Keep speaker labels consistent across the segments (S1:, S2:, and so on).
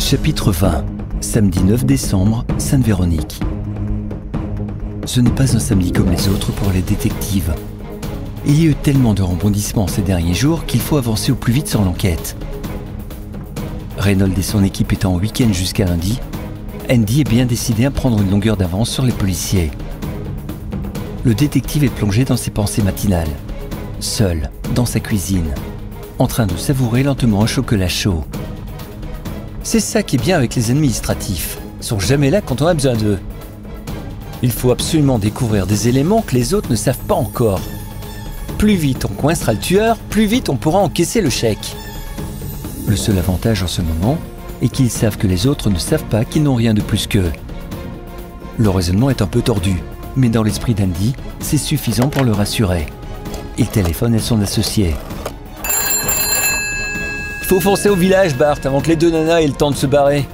S1: Chapitre 20. Samedi 9 décembre, Sainte-Véronique. Ce n'est pas un samedi comme les autres pour les détectives. Il y a eu tellement de rebondissements ces derniers jours qu'il faut avancer au plus vite sur l'enquête. Reynolds et son équipe étant en week-end jusqu'à lundi, Andy est bien décidé à prendre une longueur d'avance sur les policiers. Le détective est plongé dans ses pensées matinales, seul, dans sa cuisine, en train de savourer lentement un chocolat chaud. C'est ça qui est bien avec les administratifs, ils sont jamais là quand on a besoin d'eux. Il faut absolument découvrir des éléments que les autres ne savent pas encore. Plus vite on coincera le tueur, plus vite on pourra encaisser le chèque. Le seul avantage en ce moment est qu'ils savent que les autres ne savent pas qu'ils n'ont rien de plus qu'eux. Le raisonnement est un peu tordu, mais dans l'esprit d'Andy, c'est suffisant pour le rassurer. Il téléphone à son associé. « Faut foncer au village, Bart, avant que les deux nanas aient le temps de se barrer. »«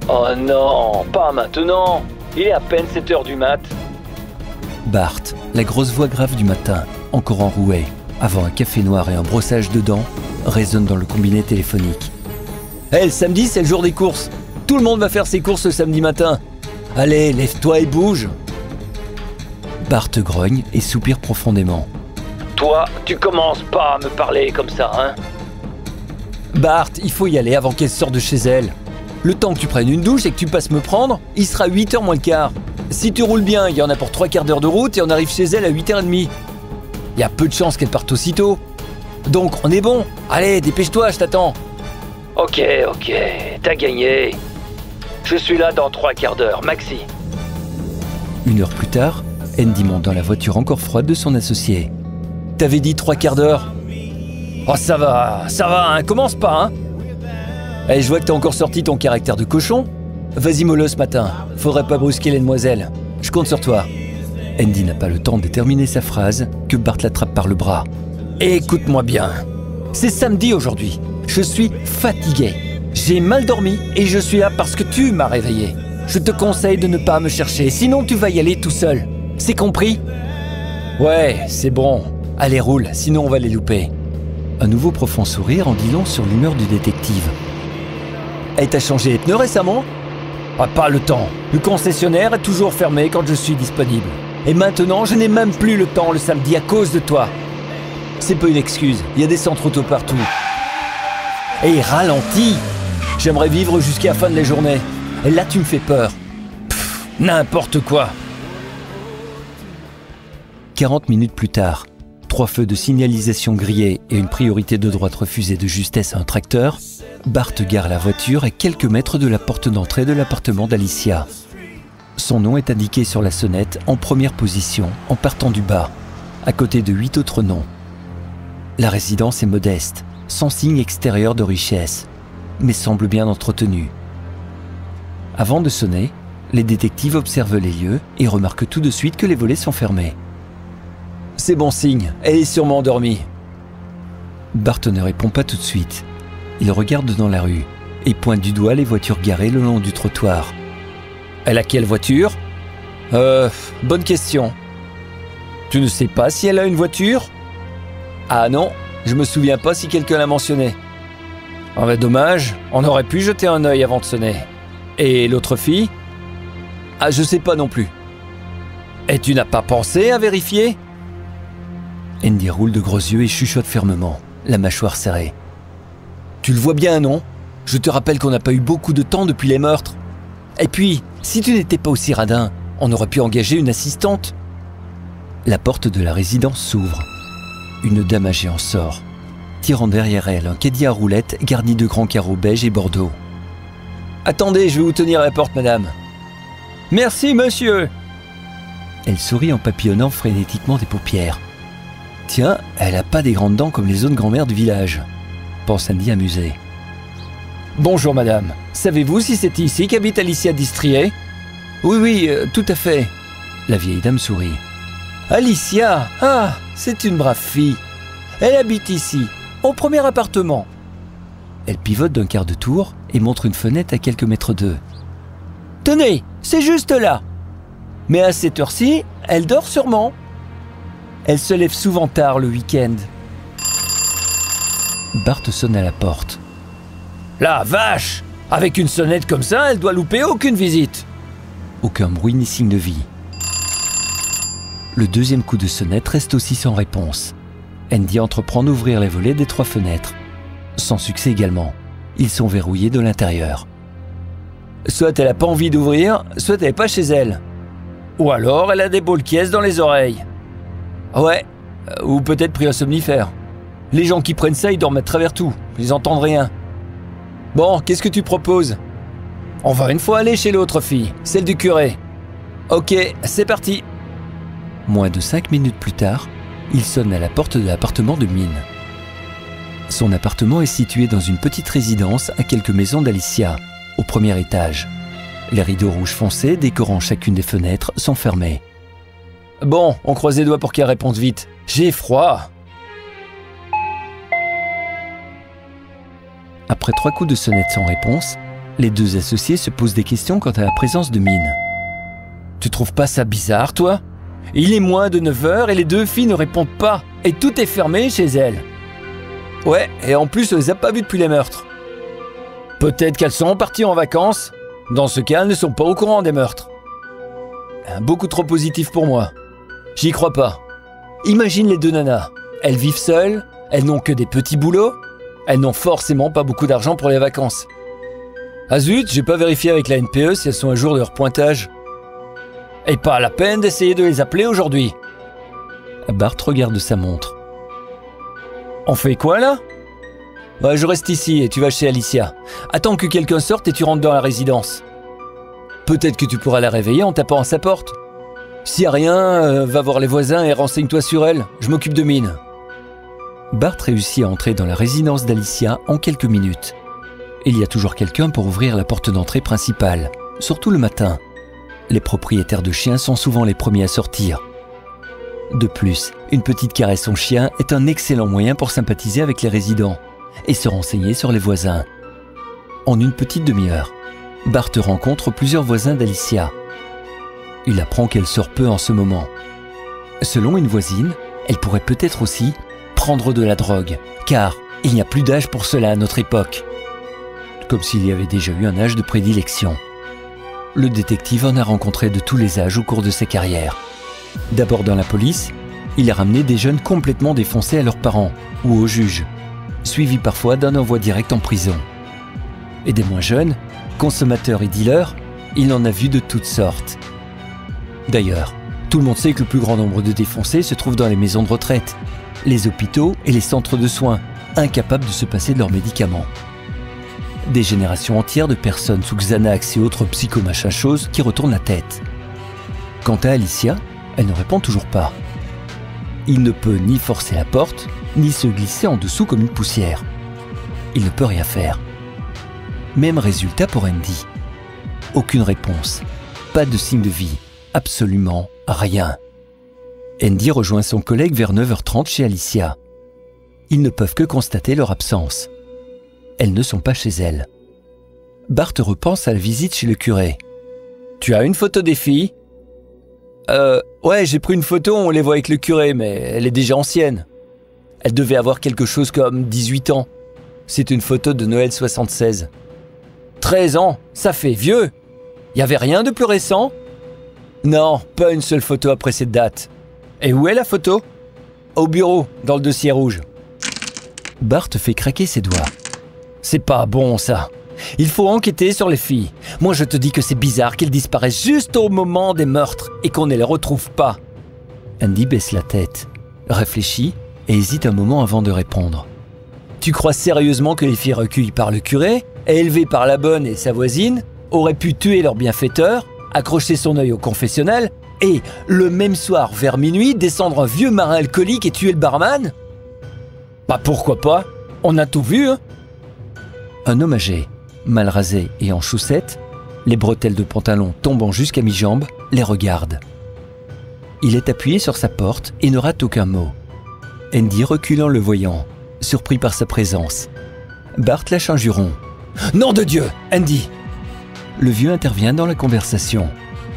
S1: Oh non, pas maintenant. Il est à peine 7h du mat. » Bart, la grosse voix grave du matin, encore enrouée, avant un café noir et un brossage de dents, résonne dans le combiné téléphonique. « Hé, le samedi, c'est le jour des courses. Tout le monde va faire ses courses le samedi matin. Allez, lève-toi et bouge. » Bart grogne et soupire profondément. « Toi, tu commences pas à me parler comme ça, hein ? » Bart, il faut y aller avant qu'elle sorte de chez elle. Le temps que tu prennes une douche et que tu passes me prendre, il sera 8h moins le quart. Si tu roules bien, il y en a pour 3/4 d'heure de route et on arrive chez elle à 8h30. Il y a peu de chances qu'elle parte aussitôt. Donc, on est bon. Allez, dépêche-toi, je t'attends. Ok, t'as gagné. Je suis là dans 3/4 d'heure, maxi. 1 heure plus tard, Andy monte dans la voiture encore froide de son associé. T'avais dit 3/4 d'heure. Oh ça va, hein, commence pas, hein. Eh, je vois que t'as encore sorti ton caractère de cochon. Vas-y mollo ce matin, faudrait pas brusquer les demoiselles. Je compte sur toi. Andy n'a pas le temps de terminer sa phrase que Bart l'attrape par le bras. Écoute-moi bien, c'est samedi aujourd'hui. Je suis fatigué. J'ai mal dormi et je suis là parce que tu m'as réveillé. Je te conseille de ne pas me chercher, sinon tu vas y aller tout seul. C'est compris? Ouais, c'est bon. Allez, roule, sinon on va les louper. Un nouveau profond sourire en dit long sur l'humeur du détective. Et t'as changé les pneus récemment? Ah, pas le temps. Le concessionnaire est toujours fermé quand je suis disponible. Et maintenant, je n'ai même plus le temps le samedi à cause de toi. C'est pas une excuse, il y a des centres auto partout. Et ralentis! J'aimerais vivre jusqu'à la fin de la journée. Et là, tu me fais peur. Pff, n'importe quoi. 40 minutes plus tard, 3 feux de signalisation grillés et une priorité de droite refusée de justesse à un tracteur, Bart gare la voiture à quelques mètres de la porte d'entrée de l'appartement d'Alicia. Son nom est indiqué sur la sonnette en première position, en partant du bas, à côté de 8 autres noms. La résidence est modeste, sans signe extérieur de richesse, mais semble bien entretenue. Avant de sonner, les détectives observent les lieux et remarquent tout de suite que les volets sont fermés. C'est bon signe, elle est sûrement endormie. Bart ne répond pas tout de suite. Il regarde dans la rue et pointe du doigt les voitures garées le long du trottoir. Elle a quelle voiture? Bonne question. Tu ne sais pas si elle a une voiture? Ah non, je me souviens pas si quelqu'un l'a mentionné. Ah bah dommage, on aurait pu jeter un œil avant de sonner. Et l'autre fille? Ah je sais pas non plus. Et tu n'as pas pensé à vérifier? Andy roule de gros yeux et chuchote fermement, la mâchoire serrée. Tu le vois bien, non? Je te rappelle qu'on n'a pas eu beaucoup de temps depuis les meurtres. Et puis, si tu n'étais pas aussi radin, on aurait pu engager une assistante. La porte de la résidence s'ouvre. Une dame âgée en sort, tirant derrière elle un caddie à roulettes garni de grands carreaux beige et bordeaux. « Attendez, je vais vous tenir à la porte, madame. »« Merci, monsieur !» Elle sourit en papillonnant frénétiquement des paupières. « Tiens, elle a pas des grandes dents comme les autres grand-mères du village. » pense Andy amusé. « Bonjour, madame. Savez-vous si c'est ici qu'habite Alicia Distrier ?»« Oui, tout à fait. » La vieille dame sourit. « Alicia, ah, c'est une brave fille. Elle habite ici, au premier appartement. » Elle pivote d'un quart de tour et montre une fenêtre à quelques mètres d'eux. « Tenez, c'est juste là. Mais à cette heure-ci, elle dort sûrement. Elle se lève souvent tard le week-end. » Bart sonne à la porte. « La vache!
S2: Avec une sonnette comme ça, elle doit louper aucune visite.
S1: Aucun bruit ni signe de vie. Le deuxième coup de sonnette reste aussi sans réponse. Andy entreprend d'ouvrir les volets des 3 fenêtres. Sans succès également. Ils sont verrouillés de l'intérieur.
S2: Soit elle n'a pas envie d'ouvrir, soit elle n'est pas chez elle. Ou alors elle a des boules quies dans les oreilles. Ouais, ou peut-être pris un somnifère. Les gens qui prennent ça, ils dorment à travers tout. Ils entendent rien. Bon, qu'est-ce que tu proposes? On va une fois aller chez l'autre fille, celle du curé. Ok, c'est parti.
S1: Moins de 5 minutes plus tard, il sonne à la porte de l'appartement de Min. Son appartement est situé dans une petite résidence à quelques maisons d'Alicia, au premier étage. Les rideaux rouges foncés décorant chacune des fenêtres sont fermés.
S2: Bon, on croise les doigts pour qu'elle réponde vite. J'ai froid.
S1: Après 3 coups de sonnette sans réponse, les 2 associés se posent des questions quant à la présence de Min.
S2: Tu trouves pas ça bizarre, toi? Il est moins de 9 h et les 2 filles ne répondent pas. Et tout est fermé chez elles. Ouais, et en plus, on les a pas vues depuis les meurtres. Peut-être qu'elles sont parties en vacances. Dans ce cas, elles ne sont pas au courant des meurtres. Beaucoup trop positif pour moi. J'y crois pas. Imagine les 2 nanas. Elles vivent seules, elles n'ont que des petits boulots, elles n'ont forcément pas beaucoup d'argent pour les vacances. Ah zut, j'ai pas vérifié avec la NPE si elles sont à jour de leur pointage. Et pas la peine d'essayer de les appeler aujourd'hui.
S1: Bart regarde sa montre.
S2: On fait quoi là? Ouais, je reste ici et tu vas chez Alicia. Attends que quelqu'un sorte et tu rentres dans la résidence. Peut-être que tu pourras la réveiller en tapant à sa porte. S'il y a rien, va voir les voisins et renseigne-toi sur elle. Je m'occupe de Min.
S1: Bart réussit à entrer dans la résidence d'Alicia en quelques minutes. Il y a toujours quelqu'un pour ouvrir la porte d'entrée principale, surtout le matin. Les propriétaires de chiens sont souvent les premiers à sortir. De plus, une petite caresse au chien est un excellent moyen pour sympathiser avec les résidents et se renseigner sur les voisins. En une petite demi-heure, Bart rencontre plusieurs voisins d'Alicia. Il apprend qu'elle sort peu en ce moment. Selon une voisine, elle pourrait peut-être aussi prendre de la drogue, car il n'y a plus d'âge pour cela à notre époque. Comme s'il y avait déjà eu un âge de prédilection. Le détective en a rencontré de tous les âges au cours de sa carrière. D'abord dans la police, il a ramené des jeunes complètement défoncés à leurs parents ou au juge, suivis parfois d'un envoi direct en prison. Et des moins jeunes, consommateurs et dealers, il en a vu de toutes sortes. D'ailleurs, tout le monde sait que le plus grand nombre de défoncés se trouve dans les maisons de retraite, les hôpitaux et les centres de soins, incapables de se passer de leurs médicaments. Des générations entières de personnes sous Xanax et autres psychomachins-choses qui retournent la tête. Quant à Alicia, elle ne répond toujours pas. Il ne peut ni forcer la porte, ni se glisser en dessous comme une poussière. Il ne peut rien faire. Même résultat pour Andy. Aucune réponse, pas de signe de vie, absolument rien. Andy rejoint son collègue vers 9h30 chez Alicia. Ils ne peuvent que constater leur absence. Elles ne sont pas chez elle. Bart repense à la visite chez le curé.
S2: « Tu as une photo des filles ?»« Ouais, j'ai pris une photo, on les voit avec le curé, mais elle est déjà ancienne. Elle devait avoir quelque chose comme 18 ans. C'est une photo de Noël 76. 13 ans, ça fait vieux. Y avait rien de plus récent ? Non, pas une seule photo après cette date. Et où est la photo ? Au bureau, dans le dossier rouge. »
S1: Bart fait craquer ses doigts.
S2: C'est pas bon ça. Il faut enquêter sur les filles. Moi je te dis que c'est bizarre qu'elles disparaissent juste au moment des meurtres et qu'on ne les retrouve pas.
S1: Andy baisse la tête, réfléchit et hésite un moment avant de répondre.
S2: Tu crois sérieusement que les filles recueillies par le curé et élevées par la bonne et sa voisine auraient pu tuer leur bienfaiteur, accrocher son œil au confessionnal et, le même soir vers minuit, descendre un vieux marin alcoolique et tuer le barman ? Bah pourquoi pas ? On a tout vu, hein ?
S1: Un homme âgé, mal rasé et en chaussettes, les bretelles de pantalon tombant jusqu'à mi-jambe, les regarde. Il est appuyé sur sa porte et ne rate aucun mot. Andy recule en le voyant, surpris par sa présence. Bart lâche un juron. «
S2: Nom de Dieu, Andy !»
S1: Le vieux intervient dans la conversation.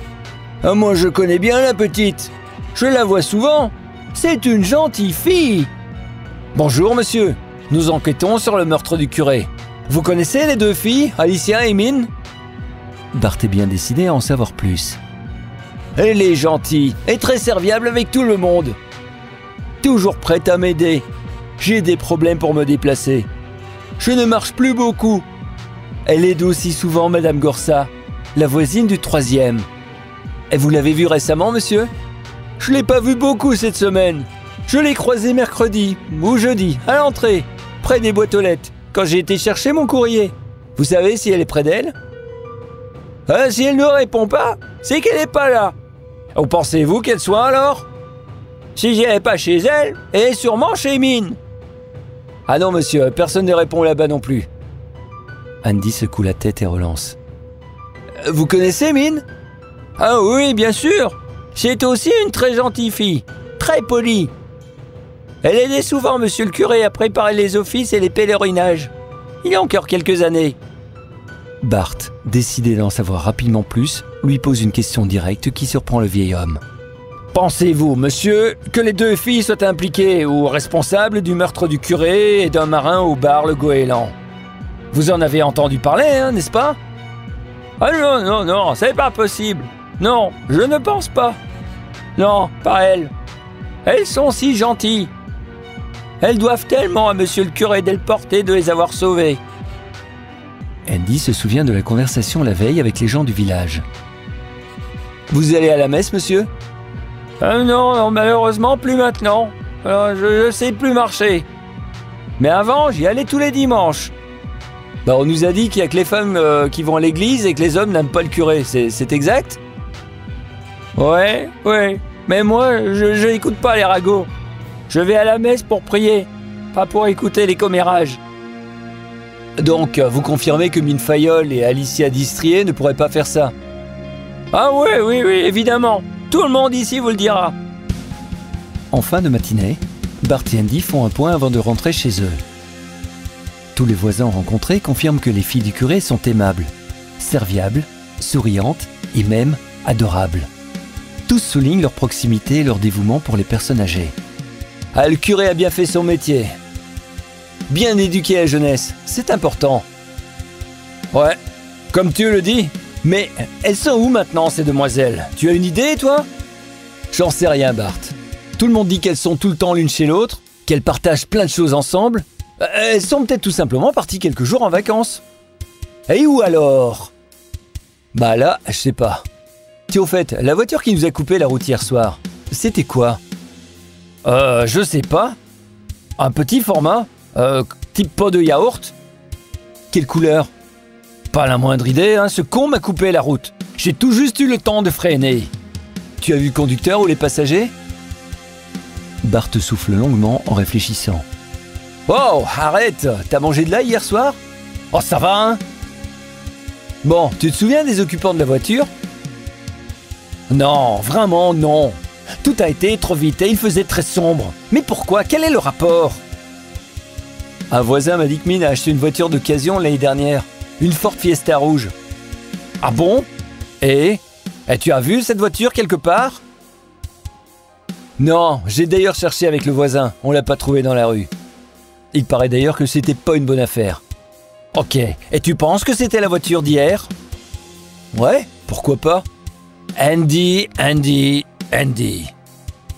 S2: « Ah, moi je connais bien la petite. Je la vois souvent. C'est une gentille fille. Bonjour monsieur, nous enquêtons sur le meurtre du curé. Vous connaissez les deux filles, Alicia et Min?
S1: Bart est bien décidé à en savoir plus.
S2: Elle est gentille et très serviable avec tout le monde. Toujours prête à m'aider. J'ai des problèmes pour me déplacer. Je ne marche plus beaucoup. Elle aide aussi souvent Madame Gorsa, la voisine du 3e. Et vous l'avez vue récemment, monsieur? Je ne l'ai pas vue beaucoup cette semaine. Je l'ai croisée mercredi ou jeudi, à l'entrée, près des boîtes aux lettres, quand j'ai été chercher mon courrier. Vous savez si elle est près d'elle? Si elle ne répond pas, c'est qu'elle n'est pas là. Où pensez-vous qu'elle soit alors? Si elle n'est pas chez elle, elle est sûrement chez Min. Ah non, monsieur, personne ne répond là-bas non plus.
S1: Andy secoue la tête et relance.
S2: Vous connaissez Min? Ah oui, bien sûr. C'est aussi une très gentille fille, très polie. Elle aidait souvent monsieur le curé à préparer les offices et les pèlerinages. Il y a encore quelques années.
S1: Bart, décidé d'en savoir rapidement plus, lui pose une question directe qui surprend le vieil homme.
S2: Pensez-vous, monsieur, que les deux filles soient impliquées ou responsables du meurtre du curé et d'un marin au bar Le Goéland? Vous en avez entendu parler, hein, n'est-ce pas? Ah non, c'est pas possible. Non, je ne pense pas. Non, pas elles. Elles sont si gentilles. Elles doivent tellement à monsieur le curé Delporté de les avoir sauvées.
S1: Andy se souvient de la conversation la veille avec les gens du village.
S2: Vous allez à la messe, monsieur? Non, malheureusement, plus maintenant. Je ne sais plus marcher. Mais avant, j'y allais tous les dimanches. On nous a dit qu'il n'y a que les femmes qui vont à l'église et que les hommes n'aiment pas le curé. C'est exact? Ouais. Mais moi, je n'écoute pas les ragots. Je vais à la messe pour prier, pas pour écouter les commérages. Donc, vous confirmez que Min Fayol et Alicia Distrier ne pourraient pas faire ça? Ah oui, évidemment. Tout le monde ici vous le dira.
S1: En fin de matinée, Bart et Andy font un point avant de rentrer chez eux. Tous les voisins rencontrés confirment que les filles du curé sont aimables, serviables, souriantes et même adorables. Tous soulignent leur proximité et leur dévouement pour les personnes âgées.
S2: Ah, le curé a bien fait son métier. Bien éduquer la jeunesse, c'est important. Ouais, comme tu le dis. Mais elles sont où maintenant, ces demoiselles? Tu as une idée, toi? J'en sais rien, Bart. Tout le monde dit qu'elles sont tout le temps l'une chez l'autre, qu'elles partagent plein de choses ensemble. Elles sont peut-être tout simplement parties quelques jours en vacances. Et où alors? Bah là, je sais pas. Tiens, au fait, la voiture qui nous a coupé la route hier soir, c'était quoi? Je sais pas. Un petit format, type pot de yaourt. Quelle couleur? Pas la moindre idée, hein, ce con m'a coupé la route. J'ai tout juste eu le temps de freiner. Tu as vu le conducteur ou les passagers?
S1: Bart souffle longuement en réfléchissant.
S2: Oh, arrête! T'as mangé de l'ail hier soir? Oh, ça va, hein? Bon, tu te souviens des occupants de la voiture? Non, vraiment non. Tout a été trop vite et il faisait très sombre. Mais pourquoi? Quel est le rapport? Un voisin m'a dit que Min a acheté une voiture d'occasion l'année dernière. Une Ford Fiesta rouge. Ah bon? Et tu as vu cette voiture quelque part? Non, j'ai d'ailleurs cherché avec le voisin. On l'a pas trouvée dans la rue. Il paraît d'ailleurs que c'était pas une bonne affaire. Ok, et tu penses que c'était la voiture d'hier? Ouais, pourquoi pas? Andy.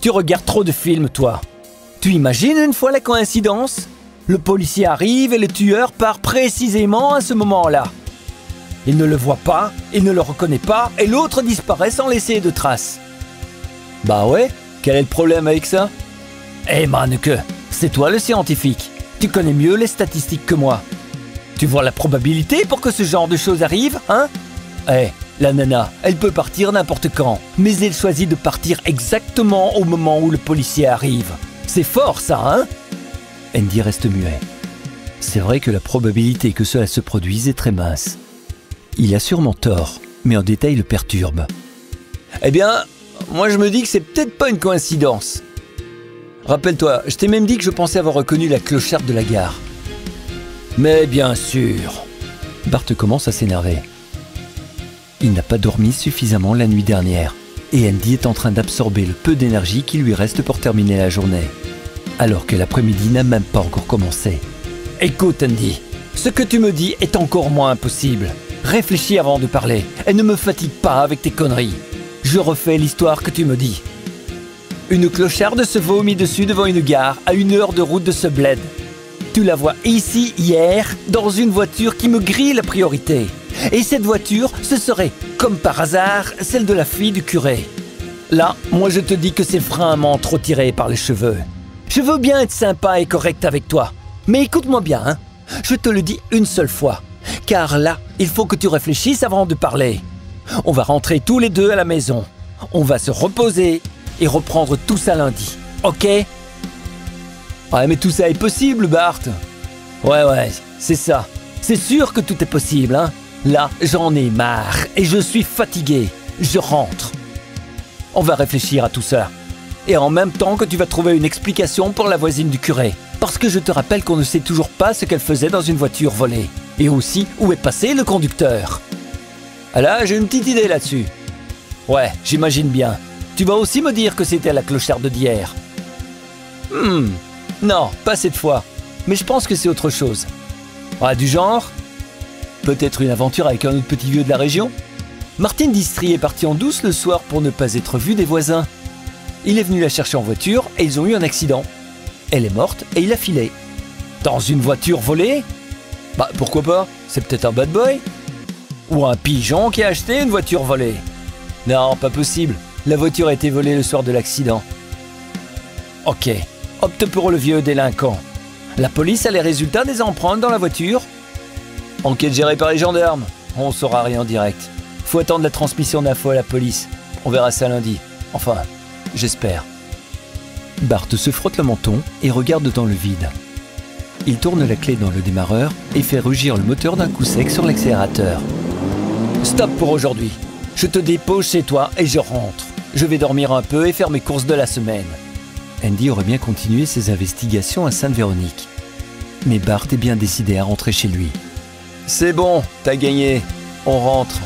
S2: Tu regardes trop de films, toi. Tu imagines une fois la coïncidence? Le policier arrive et le tueur part précisément à ce moment-là. Il ne le voit pas, il ne le reconnaît pas et l'autre disparaît sans laisser de traces. Bah ouais, quel est le problème avec ça? Eh Manneke, c'est toi le scientifique. Tu connais mieux les statistiques que moi. Tu vois la probabilité pour que ce genre de choses arrive, hein? La nana, elle peut partir n'importe quand, mais elle choisit de partir exactement au moment où le policier arrive. C'est fort ça, hein?
S1: Andy reste muet. C'est vrai que la probabilité que cela se produise est très mince. Il a sûrement tort, mais un détail le perturbe.
S2: Eh bien, moi je me dis que c'est peut-être pas une coïncidence. Rappelle-toi, je t'ai même dit que je pensais avoir reconnu la clocharde de la gare. Mais bien sûr.
S1: Bart commence à s'énerver. Il n'a pas dormi suffisamment la nuit dernière, et Andy est en train d'absorber le peu d'énergie qui lui reste pour terminer la journée, alors que l'après-midi n'a même pas encore commencé.
S2: Écoute Andy, Ce que tu me dis est encore moins impossible. Réfléchis avant de parler et ne me fatigue pas avec tes conneries. Je refais l'histoire que tu me dis. Une clocharde se vomit dessus devant une gare à 1 heure de route de ce bled. Tu la vois ici hier dans une voiture qui me grille la priorité. Et cette voiture, ce serait, comme par hasard, celle de la fille du curé. Là, moi je te dis que c'est vraiment trop tiré par les cheveux. Je veux bien être sympa et correct avec toi. Mais écoute-moi bien, hein. Je te le dis une seule fois. Car là, il faut que tu réfléchisses avant de parler. On va rentrer tous les deux à la maison. On va se reposer et reprendre tout ça lundi. Ok? Ouais, mais tout ça est possible, Bart. Ouais, c'est ça. C'est sûr que tout est possible, hein. Là, j'en ai marre et je suis fatigué. Je rentre. On va réfléchir à tout ça. Et en même temps que tu vas trouver une explication pour la voisine du curé. Parce que je te rappelle qu'on ne sait toujours pas ce qu'elle faisait dans une voiture volée. Et aussi où est passé le conducteur. Ah là, j'ai une petite idée là-dessus. Ouais, j'imagine bien. Tu vas aussi me dire que c'était la clocharde d'hier. Non, pas cette fois. Mais je pense que c'est autre chose. Ah, du genre? Peut-être une aventure avec un autre petit vieux de la région? Martin Distry est parti en douce le soir pour ne pas être vu des voisins. Il est venu la chercher en voiture et ils ont eu un accident. Elle est morte et il a filé. Dans une voiture volée? Bah pourquoi pas? C'est peut-être un bad boy? Ou un pigeon qui a acheté une voiture volée? Non, pas possible. La voiture a été volée le soir de l'accident. Ok, opte pour le vieux délinquant. La police a les résultats des empreintes dans la voiture? Enquête gérée par les gendarmes. On saura rien en direct. Faut attendre la transmission d'infos à la police. On verra ça lundi. Enfin, j'espère.
S1: Bart se frotte le menton et regarde dans le vide. Il tourne la clé dans le démarreur et fait rugir le moteur d'un coup sec sur l'accélérateur.
S2: Stop pour aujourd'hui. Je te dépose chez toi et je rentre. Je vais dormir un peu et faire mes courses de la semaine.
S1: Andy aurait bien continué ses investigations à Sainte-Véronique. Mais Bart est bien décidé à rentrer chez lui.
S2: C'est bon, t'as gagné. On rentre.